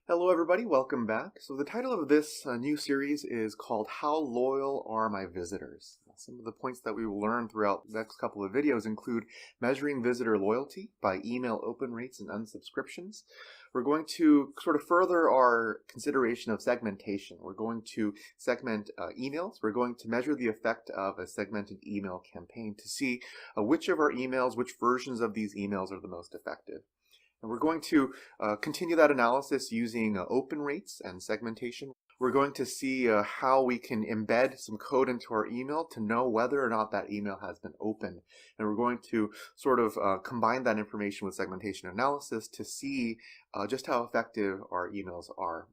Hello everybody, welcome back. So the title of this new series is called How Loyal Are My Visitors? Some of the points that we will learn throughout the next couple of videos include measuring visitor loyalty by email open rates and unsubscriptions. We're going to sort of further our consideration of segmentation. We're going to segment emails. We're going to measure the effect of a segmented email campaign to see which of our emails, which versions of these emails are the most effective. And we're going to continue that analysis using open rates and segmentation. We're going to see how we can embed some code into our email to know whether or not that email has been opened. And we're going to sort of combine that information with segmentation analysis to see just how effective our emails are,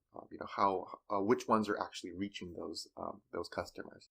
which ones are actually reaching those customers.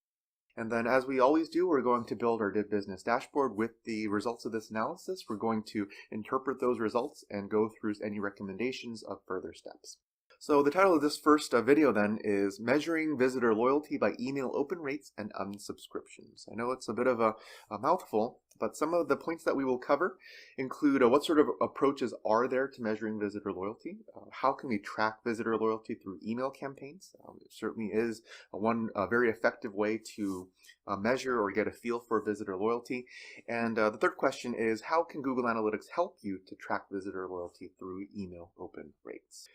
And then as we always do, we're going to build our DivBusiness dashboard with the results of this analysis. We're going to interpret those results and go through any recommendations of further steps. So the title of this first video then is Measuring Visitor Loyalty by Email Open Rates and Unsubscriptions. I know it's a bit of a mouthful, but some of the points that we will cover include what sort of approaches are there to measuring visitor loyalty? How can we track visitor loyalty through email campaigns? It certainly is one very effective way to measure or get a feel for visitor loyalty. And the third question is, how can Google Analytics help you to track visitor loyalty through email open rates?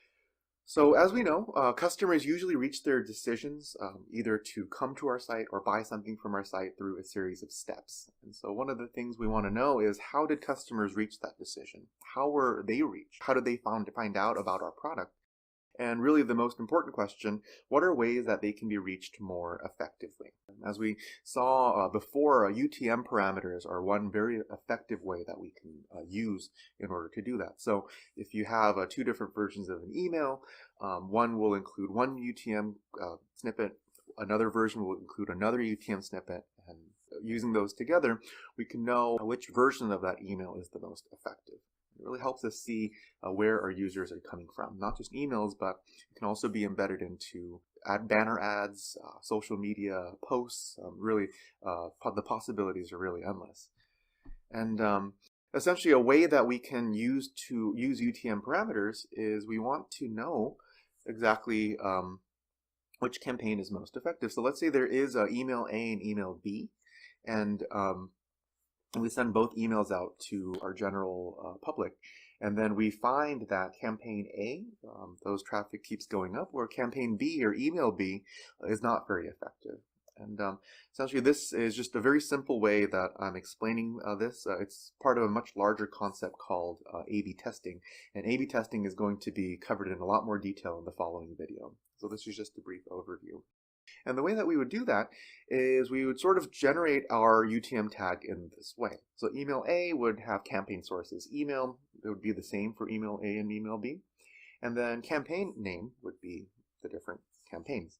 So as we know, customers usually reach their decisions either to come to our site or buy something from our site through a series of steps. And so one of the things we want to know is, how did customers reach that decision? How were they reached? How did they find out about our product? And really the most important question, what are ways that they can be reached more effectively? As we saw before, UTM parameters are one very effective way that we can use in order to do that. So if you have two different versions of an email, one will include one UTM snippet, another version will include another UTM snippet, and using those together, we can know which version of that email is the most effective. It really helps us see where our users are coming from. Not just emails, but it can also be embedded into banner ads, social media posts. The possibilities are really endless. And essentially a way that we can use UTM parameters is we want to know exactly which campaign is most effective. So let's say there is email A and email B, and we send both emails out to our general public, and then we find that campaign A, those traffic keeps going up, where campaign B or email B is not very effective. And essentially this is just a very simple way that I'm explaining this. It's part of a much larger concept called A/B testing, and A/B testing is going to be covered in a lot more detail in the following video. So this is just a brief overview. And the way that we would do that is we would sort of generate our UTM tag in this way. So email A would have campaign sources. Email, it would be the same for email A and email B. And then campaign name would be the different campaigns.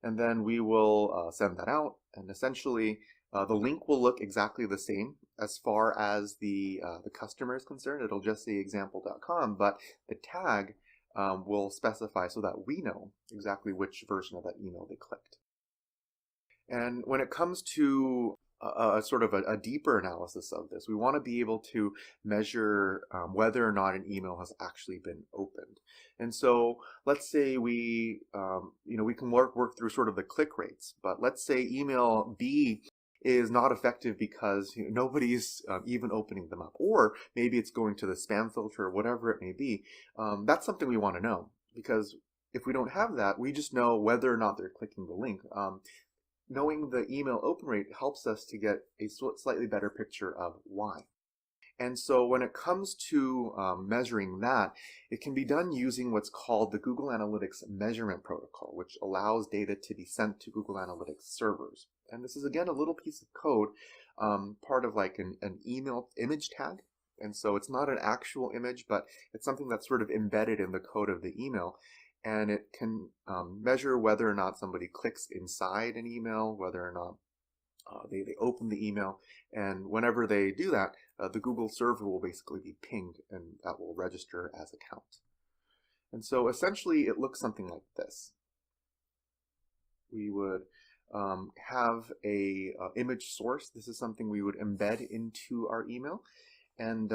And then we will send that out, and essentially the link will look exactly the same as far as the customer is concerned. It'll just say example.com, but the tag will specify so that we know exactly which version of that email they clicked. And when it comes to a sort of a deeper analysis of this, we want to be able to measure whether or not an email has actually been opened. And so let's say we can work through sort of the click rates, but let's say email B is not effective because nobody's even opening them up, or maybe it's going to the spam filter or whatever it may be. That's something we want to know, because if we don't have that, we just know whether or not they're clicking the link. Knowing the email open rate helps us to get a slightly better picture of why. And so when it comes to measuring that, it can be done using what's called the Google Analytics Measurement Protocol, which allows data to be sent to Google Analytics servers. And this is, again, a little piece of code, part of like an email image tag. And so it's not an actual image, but it's something that's sort of embedded in the code of the email. And it can measure whether or not somebody clicks inside an email, whether or not they open the email. And whenever they do that, the Google server will basically be pinged, and that will register as a count. And so essentially it looks something like this. We would have a image source. This is something we would embed into our email. And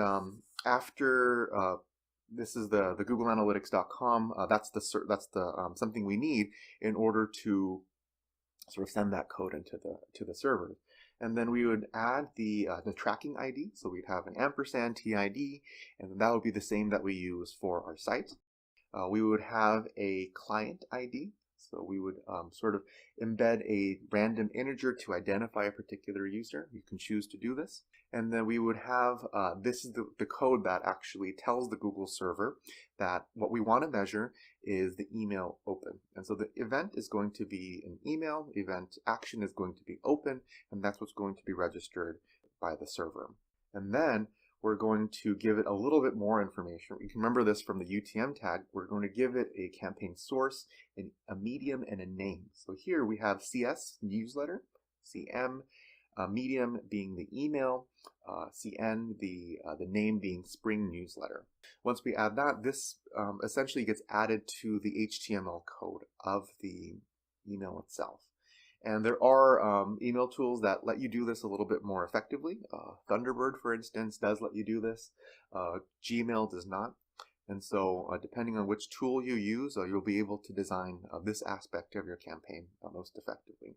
after this is the googleanalytics.com. That's the something we need in order to sort of send that code into the server. And then we would add the tracking ID. So we'd have an ampersand TID, and that would be the same that we use for our site. We would have a client ID. So we would sort of embed a random integer to identify a particular user. You can choose to do this. And then we would have, this is the code that actually tells the Google server that what we want to measure is the email open. And so the event is going to be an email, event action is going to be open, and that's what's going to be registered by the server. And then we're going to give it a little bit more information. You can remember this from the UTM tag. We're going to give it a campaign source, a medium, and a name. So here we have CS, newsletter, CM, medium being the email, CN, the name being spring newsletter. Once we add that, this essentially gets added to the HTML code of the email itself. And there are email tools that let you do this a little bit more effectively. Thunderbird, for instance, does let you do this. Gmail does not. And so depending on which tool you use, you'll be able to design this aspect of your campaign most effectively.